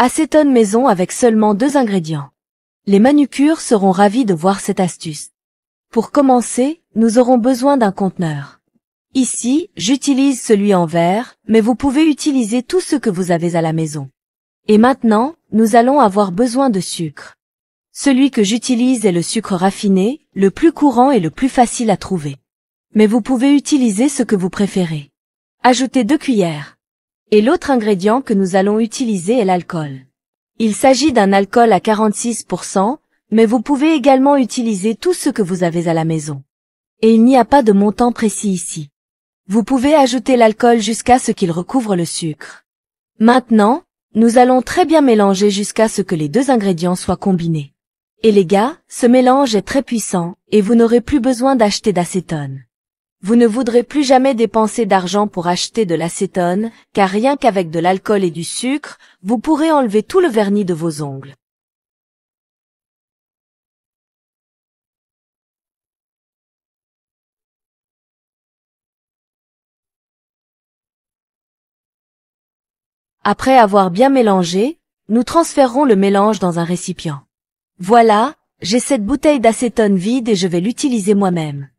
Acétone maison avec seulement 2 ingrédients. Les manucures seront ravis de voir cette astuce. Pour commencer, nous aurons besoin d'un conteneur. Ici, j'utilise celui en verre, mais vous pouvez utiliser tout ce que vous avez à la maison. Et maintenant, nous allons avoir besoin de sucre. Celui que j'utilise est le sucre raffiné, le plus courant et le plus facile à trouver. Mais vous pouvez utiliser ce que vous préférez. Ajoutez 2 cuillères. Et l'autre ingrédient que nous allons utiliser est l'alcool. Il s'agit d'un alcool à 46%, mais vous pouvez également utiliser tout ce que vous avez à la maison. Et il n'y a pas de montant précis ici. Vous pouvez ajouter l'alcool jusqu'à ce qu'il recouvre le sucre. Maintenant, nous allons très bien mélanger jusqu'à ce que les 2 ingrédients soient combinés. Et les gars, ce mélange est très puissant, et vous n'aurez plus besoin d'acheter d'acétone. Vous ne voudrez plus jamais dépenser d'argent pour acheter de l'acétone, car rien qu'avec de l'alcool et du sucre, vous pourrez enlever tout le vernis de vos ongles. Après avoir bien mélangé, nous transférerons le mélange dans un récipient. Voilà, j'ai cette bouteille d'acétone vide et je vais l'utiliser moi-même.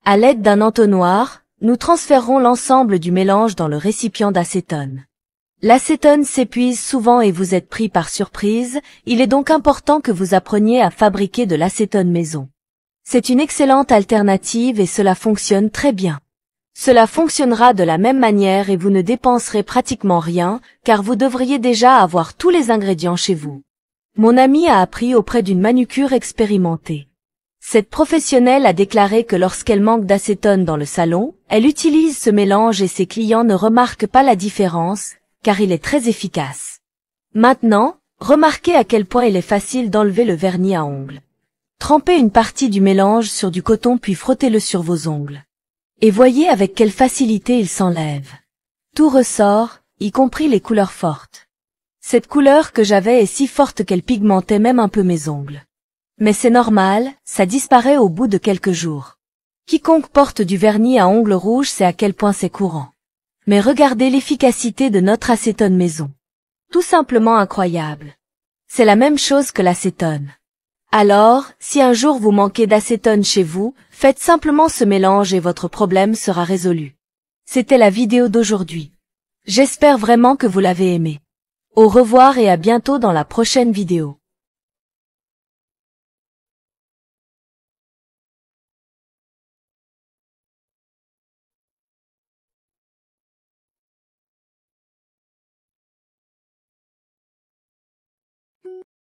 À l'aide d'un entonnoir, nous transférerons l'ensemble du mélange dans le récipient d'acétone. L'acétone s'épuise souvent et vous êtes pris par surprise, il est donc important que vous appreniez à fabriquer de l'acétone maison. C'est une excellente alternative et cela fonctionne très bien. Cela fonctionnera de la même manière et vous ne dépenserez pratiquement rien, car vous devriez déjà avoir tous les ingrédients chez vous. Mon amie a appris auprès d'une manucure expérimentée. Cette professionnelle a déclaré que lorsqu'elle manque d'acétone dans le salon, elle utilise ce mélange et ses clients ne remarquent pas la différence, car il est très efficace. Maintenant, remarquez à quel point il est facile d'enlever le vernis à ongles. Trempez une partie du mélange sur du coton puis frottez-le sur vos ongles. Et voyez avec quelle facilité il s'enlève. Tout ressort, y compris les couleurs fortes. Cette couleur que j'avais est si forte qu'elle pigmentait même un peu mes ongles. Mais c'est normal, ça disparaît au bout de quelques jours. Quiconque porte du vernis à ongles rouges sait à quel point c'est courant. Mais regardez l'efficacité de notre acétone maison. Tout simplement incroyable. C'est la même chose que l'acétone. Alors, si un jour vous manquez d'acétone chez vous, faites simplement ce mélange et votre problème sera résolu. C'était la vidéo d'aujourd'hui. J'espère vraiment que vous l'avez aimé. Au revoir et à bientôt dans la prochaine vidéo.